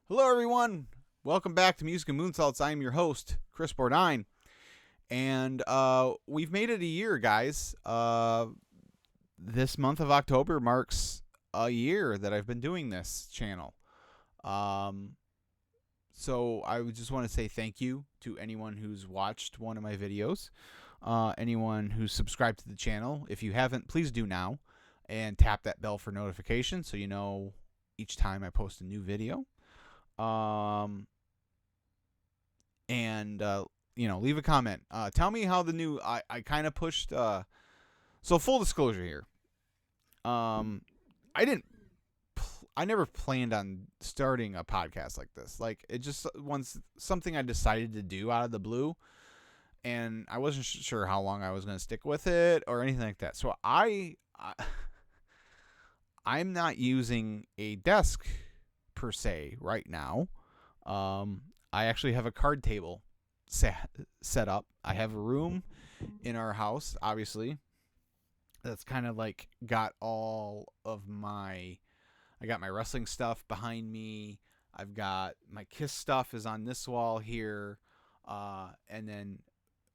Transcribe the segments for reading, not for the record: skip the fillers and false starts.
Hello, everyone. Welcome back to Music and Moonsaults. I'm your host, Chris Bourdine. And we've made it a year, guys. This month of October marks a year that I've been doing this channel. So I would just want to say thank you to anyone who's watched one of my videos, anyone who's subscribed to the channel. If you haven't, please do now and tap that bell for notifications so you know each time I post a new video. Leave a comment. Tell me how the new I kind of pushed. So full disclosure here. I didn't. I never planned on starting a podcast like this. Like it just once something I decided to do out of the blue, and I wasn't sure how long I was going to stick with it or anything like that. So I'm not using a desk per se right now. I actually have a card table set up. I have a room in our house, obviously, that's kind of like got all of my. I got my wrestling stuff behind me. I've got my Kiss stuff is on this wall here, and then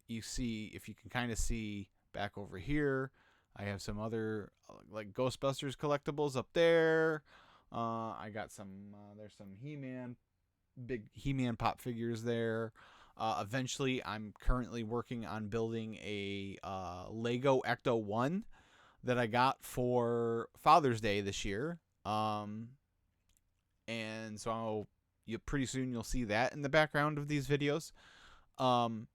you see if you can kind of see back over here. I have some other like Ghostbusters collectibles up there. I got some. There's some He-Man, big He-Man pop figures there. Eventually, I'm currently working on building a Lego Ecto 1 that I got for Father's Day this year. And so pretty soon you'll see that in the background of these videos. So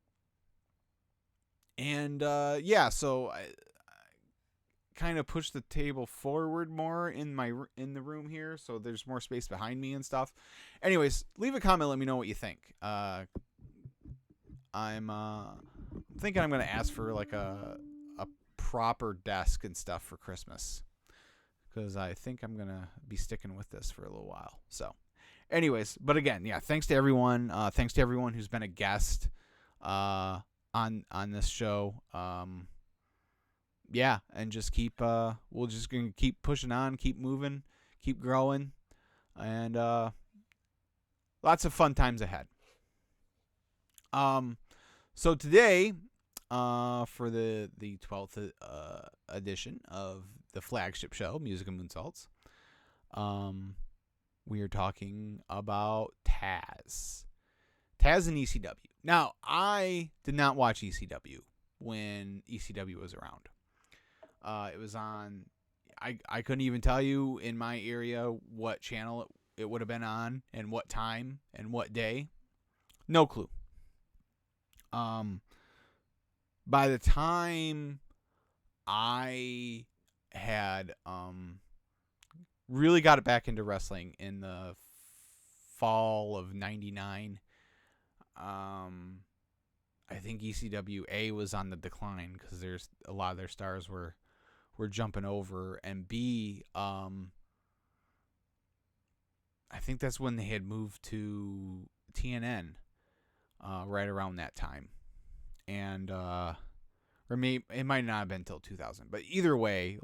I kind of push the table forward more in the room here, so there's more space behind me and stuff. Anyways, leave a comment, let me know what you think. I'm thinking I'm gonna ask for like a proper desk and stuff for Christmas, because I think I'm gonna be sticking with this for a little while. So anyways, but again, yeah, thanks to everyone. Thanks to everyone who's been a guest on this show. And just keep we're just gonna keep pushing on, keep moving, keep growing, and lots of fun times ahead. So today, for the 12th edition of the flagship show, Music and Moonsaults, we are talking about Taz and ECW. Now, I did not watch ECW when ECW was around. It was on. I couldn't even tell you in my area what channel it would have been on and what time and what day. No clue. By the time I had really got it back into wrestling in the fall of '99, I think ECWA was on the decline because there's a lot of their stars were jumping over, and B, I think that's when they had moved to TNN right around that time. And or maybe it might not have been until 2000, but either way,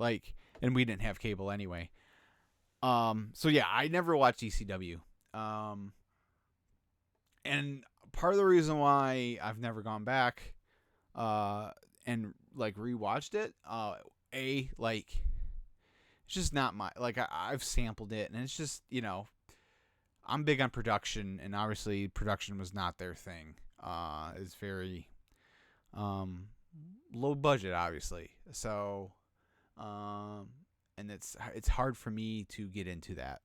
and we didn't have cable anyway. So yeah, I never watched ECW. And part of the reason why I've never gone back and rewatched it, it's just not my I've sampled it, and it's just, I'm big on production, and obviously production was not their thing. It's very low budget, obviously. So and it's hard for me to get into that.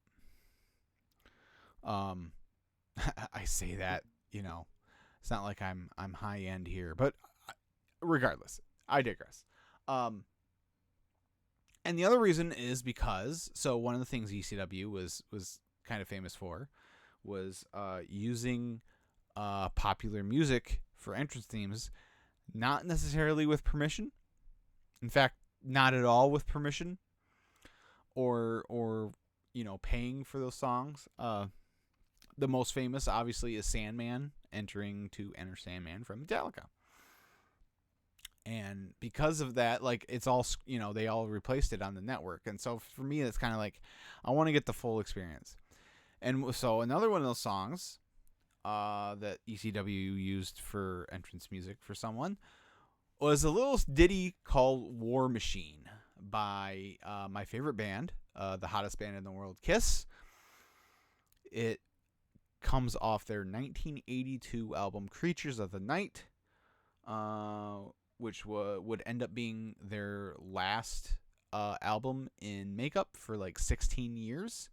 I say that, it's not like I'm high end here, but regardless, I digress. And the other reason is because, so one of the things ECW was kind of famous for was using popular music for entrance themes, not necessarily with permission. In fact, not at all with permission, or paying for those songs. The most famous, obviously, is Sandman entering to Enter Sandman from Metallica. And because of that, it's all, they all replaced it on the network. And so for me, it's kind of like, I want to get the full experience. And so another one of those songs that ECW used for entrance music for someone was a little ditty called War Machine by my favorite band, the hottest band in the world, Kiss. It comes off their 1982 album Creatures of the Night, which would end up being their last album in makeup for like 16 years.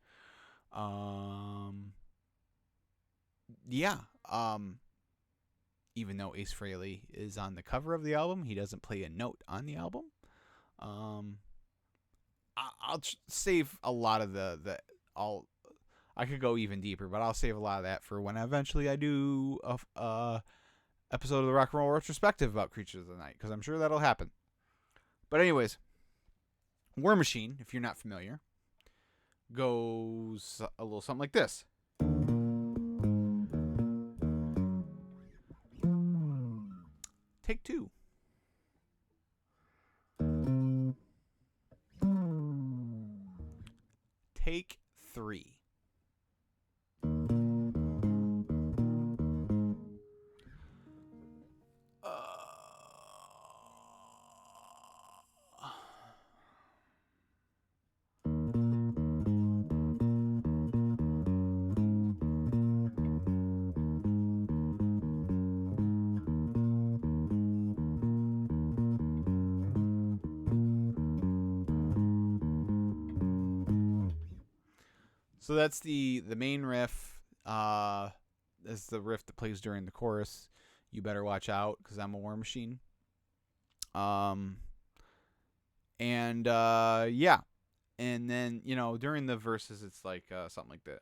Even though Ace Frehley is on the cover of the album, he doesn't play a note on the album. I'll save a lot of I could go even deeper, but I'll save a lot of that for when eventually I do a episode of the Rock and Roll Retrospective about Creatures of the Night, because I'm sure that'll happen. But anyways, War Machine, if you're not familiar, goes a little something like this. Take two. Take three. So that's the main riff. That's the riff that plays during the chorus. You better watch out, because I'm a war machine. And yeah. And then, during the verses, it's like something like that.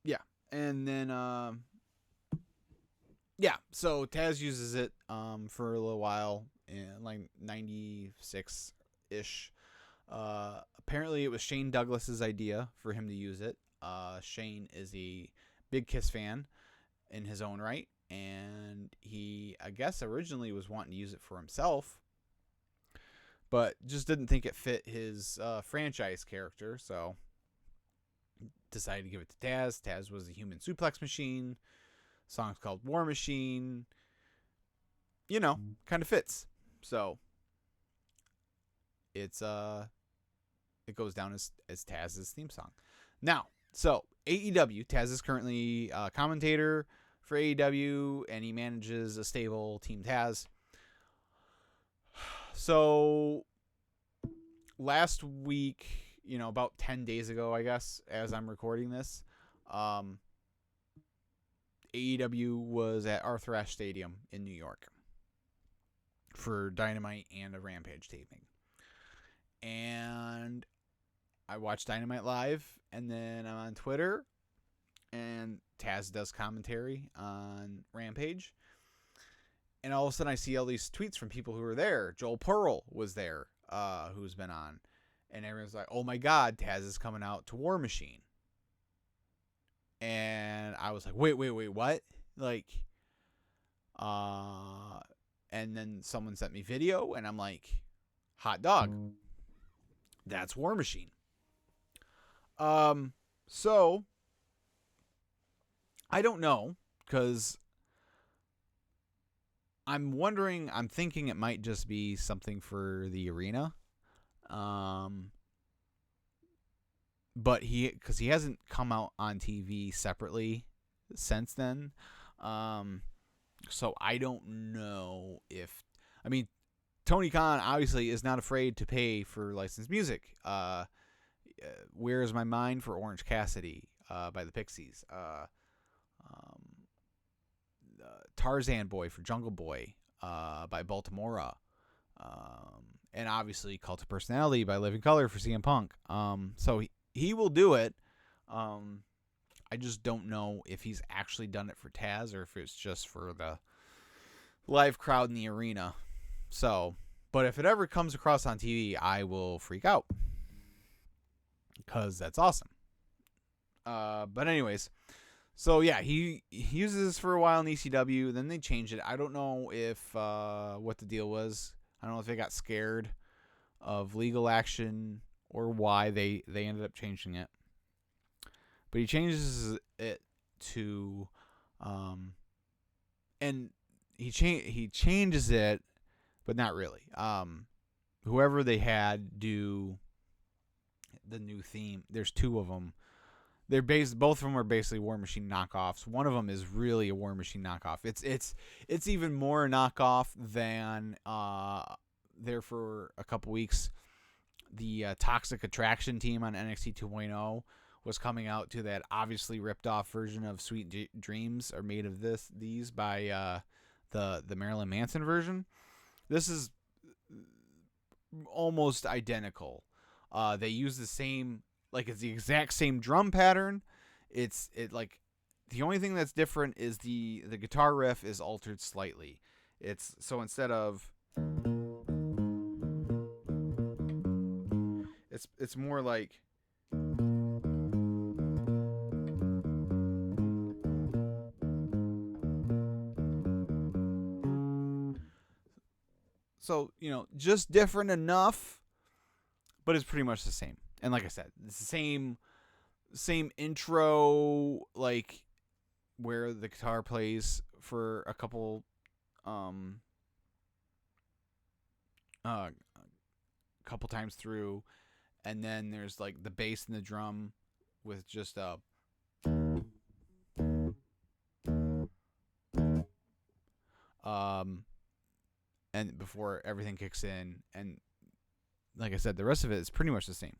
Yeah. And then, so Taz uses it for a little while, in like 96-ish. Apparently it was Shane Douglas's idea for him to use it. Shane is a big Kiss fan in his own right, and he, I guess, originally was wanting to use it for himself, but just didn't think it fit his franchise character, so decided to give it to Taz. Taz was a human suplex machine. Song's called War Machine. Kind of fits. So it goes down as Taz's theme song. Now, so AEW, Taz is currently a commentator for AEW, and he manages a stable, Team Taz. So last week, about 10 days ago, I guess, as I'm recording this, AEW was at Arthur Ashe Stadium in New York for Dynamite and a Rampage taping. And I watched Dynamite live, and then I'm on Twitter, and Taz does commentary on Rampage. And all of a sudden I see all these tweets from people who were there. Joel Pearl was there, who's been on. And everyone's like, oh my God, Taz is coming out to War Machine. And I was like, wait, what? And then someone sent me video, and I'm like, hot dog. That's War Machine. So I don't know, because I'm thinking it might just be something for the arena. But because he hasn't come out on TV separately since then. So I don't know if, Tony Khan obviously is not afraid to pay for licensed music. Where Is My Mind for Orange Cassidy, by the Pixies. Tarzan Boy for Jungle Boy, by Baltimora. And obviously Cult of Personality by Living Colour for CM Punk. So he will do it. I just don't know if he's actually done it for Taz or if it's just for the live crowd in the arena. So, but if it ever comes across on TV, I will freak out, because that's awesome. But anyways, so yeah, he uses this for a while in ECW. Then they changed it. I don't know if what the deal was. I don't know if they got scared of legal action or why they ended up changing it. But he changes it to, and he changes it, but not really. Whoever they had do the new theme. There's two of them. Both of them are basically War Machine knockoffs. One of them is really a War Machine knockoff. It's even more a knockoff than there for a couple weeks. The Toxic Attraction team on NXT 2.0 was coming out to that obviously ripped off version of Sweet Dreams are made of these by the Marilyn Manson version. This is almost identical. They use the same, like it's the exact same drum pattern. Like the only thing that's different is the guitar riff is altered slightly. It's so instead of it's more like so, just different enough, but it's pretty much the same. And like I said, it's the same intro, like where the guitar plays for a couple times through, and then there's like the bass and the drum with just and before everything kicks in, and like I said, the rest of it is pretty much the same.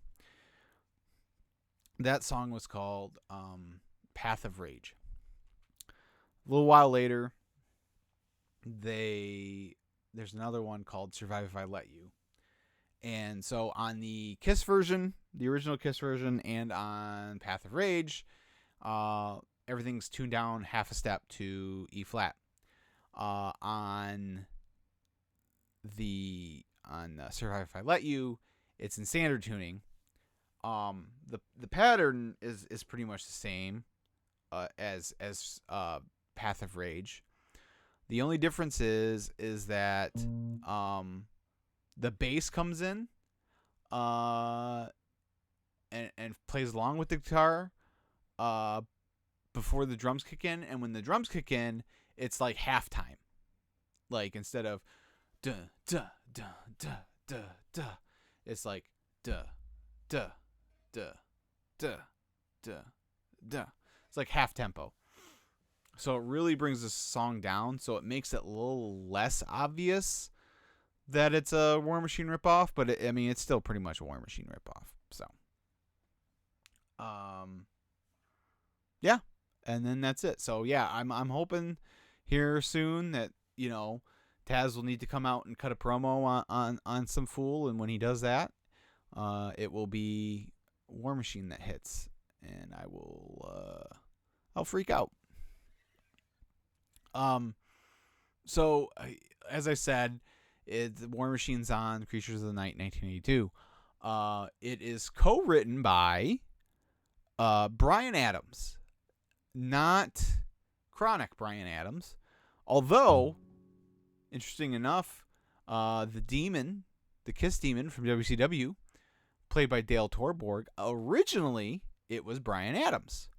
That song was called Path of Rage. A little while later, there's another one called Survive If I Let You. And so on the Kiss version, the original Kiss version, and on Path of Rage, everything's tuned down half a step to E flat. On Survive If I Let You, it's in standard tuning. The pattern is pretty much the same as Path of Rage. The only difference is that the bass comes in and plays along with the guitar before the drums kick in, and when the drums kick in, it's like halftime. Like instead of duh duh duh duh duh duh, it's like duh duh duh duh duh duh. It's like half tempo. So it really brings the song down, so it makes it a little less obvious that it's a War Machine ripoff, but it's still pretty much a War Machine ripoff. So, yeah, and then that's it. So yeah, I'm hoping here soon that Taz will need to come out and cut a promo on some fool, and when he does that, it will be War Machine that hits, and I'll freak out. So as I said, War Machine's on Creatures of the Night 1982. It is co-written by Bryan Adams, not Chronic Bryan Adams. Although, interesting enough, the Kiss Demon from WCW, played by Dale Torborg, originally it was Bryan Adams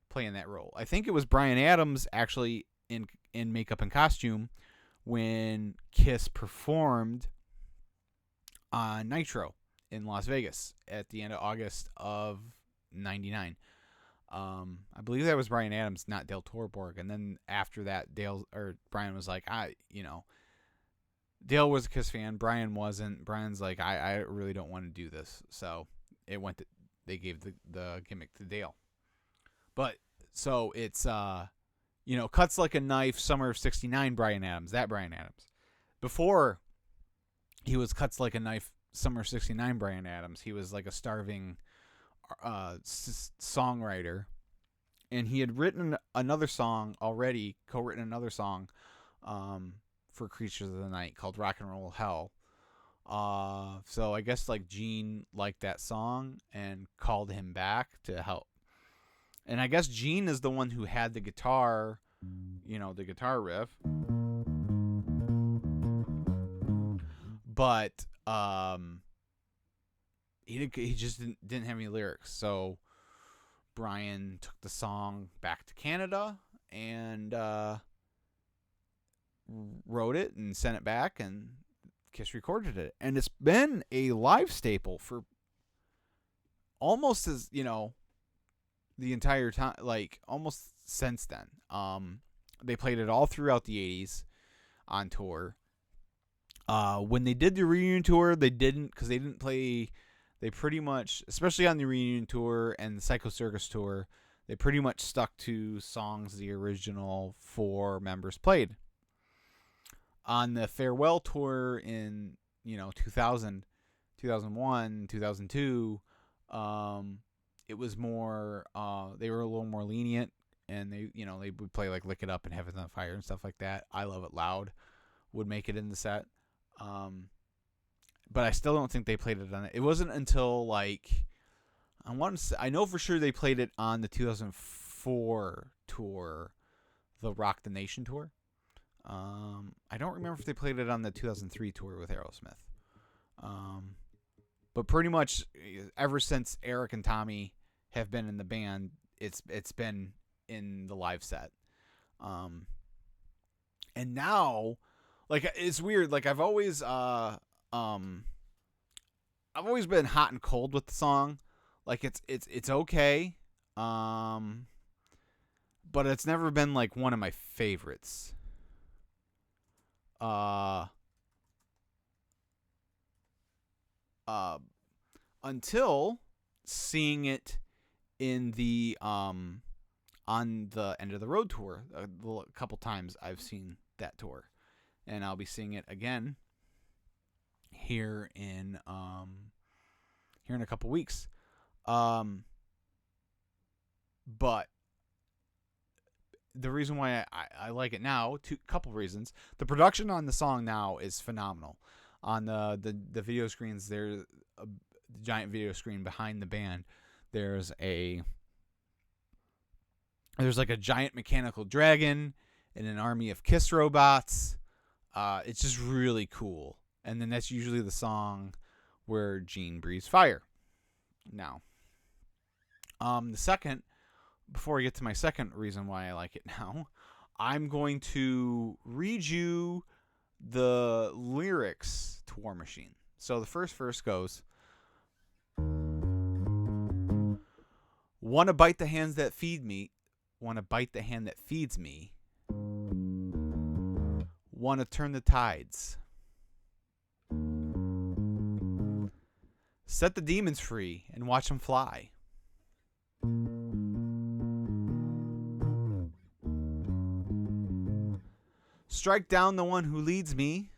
playing that role. I think it was Bryan Adams actually in makeup and costume when Kiss performed on Nitro in Las Vegas at the end of August of 99. I believe that was Bryan Adams, not Dale Torborg. And then after that, Bryan was like, Dale was a Kiss fan, Bryan wasn't. Bryan's like, I really don't want to do this. So they gave the gimmick to Dale. But so it's Cuts Like a Knife, Summer of '69 Bryan Adams, that Bryan Adams. Before he was Cuts Like a Knife, Summer of '69 Bryan Adams, he was like a starving songwriter, and he had written another song already, co-written another song for Creatures of the Night called Rock and Roll Hell. So I guess like Gene liked that song and called him back to help And I guess Gene is the one who had the guitar, the guitar riff. But he just didn't have any lyrics. So Brian took the song back to Canada and wrote it and sent it back, and Kiss recorded it. And it's been a live staple for almost as, the entire time, like almost since then. They played it all throughout the 80s on tour. When they did the reunion tour, they didn't play. They pretty much, especially on the reunion tour and the Psycho Circus tour, they pretty much stuck to songs the original 4 members played. On the farewell tour in 2000, 2001, 2002, it was more. They were a little more lenient, and they would play like "Lick It Up" and "Heaven's on Fire" and stuff like that. "I Love It Loud" would make it in the set. But I still don't think they played it on it. It wasn't until like I know for sure they played it on the 2004 tour, the Rock the Nation tour. I don't remember if they played it on the 2003 tour with Aerosmith. But pretty much ever since Eric and Tommy have been in the band, it's been in the live set. And now, like, it's weird. Like, I've always been hot and cold with the song. Like, it's okay. But it's never been like one of my favorites. Until seeing it in the on the End of the Road tour. A couple times I've seen that tour, and I'll be seeing it again here in a couple weeks. But the reason why I like it now, couple reasons. The production on the song now is phenomenal. On the video screens, there's a giant video screen behind the band. There's like a giant mechanical dragon and an army of Kiss robots. It's just really cool. And then that's usually the song where Gene breathes fire. Now, before I get to my second reason why I like it now, I'm going to read you the lyrics to War Machine. So the first verse goes, "Wanna bite the hands that feed me, wanna bite the hand that feeds me, wanna turn the tides, set the demons free and watch them fly. Strike down the one who leads me.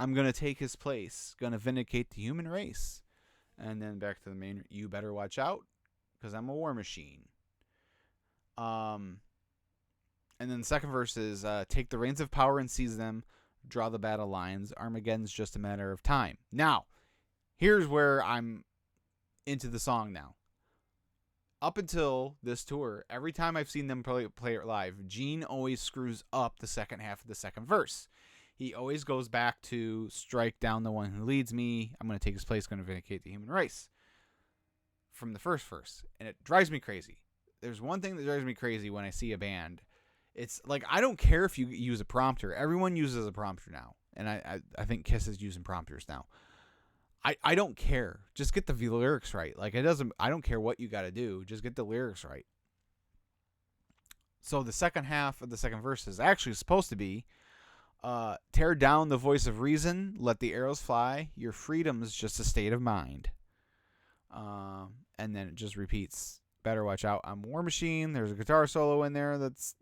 I'm going to take his place. Going to vindicate the human race." And then back to the main, "You better watch out because I'm a war machine." And then the second verse is, "Take the reins of power and seize them. Draw the battle lines. Armageddon's just a matter of time." Now, here's where I'm into the song now. Up until this tour, every time I've seen them play it live, Gene always screws up the second half of the second verse. He always goes back to "strike down the one who leads me. I'm going to take his place, going to vindicate the human race" from the first verse. And it drives me crazy. There's one thing that drives me crazy when I see a band. It's like, I don't care if you use a prompter. Everyone uses a prompter now. And I think Kiss is using prompters now. I don't care. Just get the lyrics right. Like, I don't care what you got to do. Just get the lyrics right. So the second half of the second verse is actually supposed to be, "Tear down the voice of reason, let the arrows fly, your freedom's just a state of mind." And then it just repeats, "Better watch out, I'm War Machine." There's a guitar solo in there that's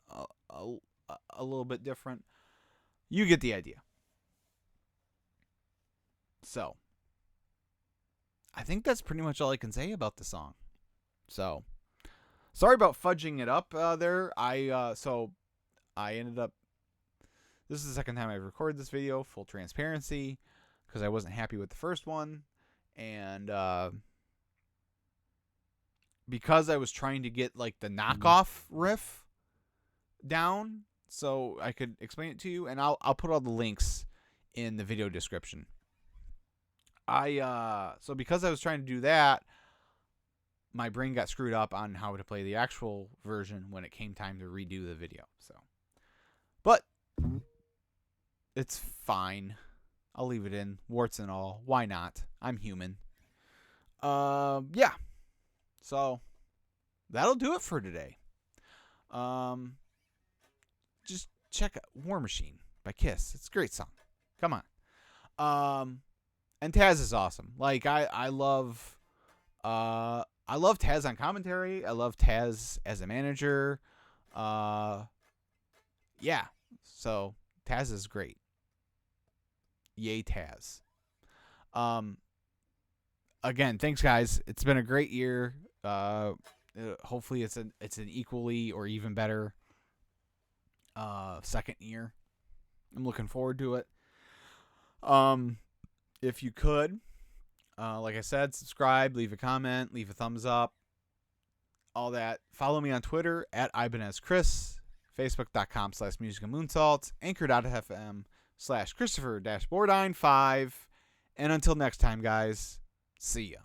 a little bit different. You get the idea. So, I think that's pretty much all I can say about the song. So, sorry about fudging it up there. I ended up, this is the second time I've recorded this video, full transparency, because I wasn't happy with the first one, and because I was trying to get like the knockoff riff down so I could explain it to you, and I'll put all the links in the video description. So because I was trying to do that, my brain got screwed up on how to play the actual version when it came time to redo the video. So, but it's fine. I'll leave it in, warts and all. Why not? I'm human. Yeah. So that'll do it for today. Just check out War Machine by Kiss. It's a great song. Come on. And Taz is awesome. Like I love Taz on commentary. I love Taz as a manager. Yeah. So Taz is great. Yay, Taz. Again, thanks guys. It's been a great year. Hopefully it's an equally or even better second year. I'm looking forward to it. If you could, like I said, subscribe, leave a comment, leave a thumbs up, all that. Follow me on Twitter at IbanezChris, Facebook.com/musicandmoonsaults, Anchor.fm/Christopher-Bordine5. And until next time, guys, see ya.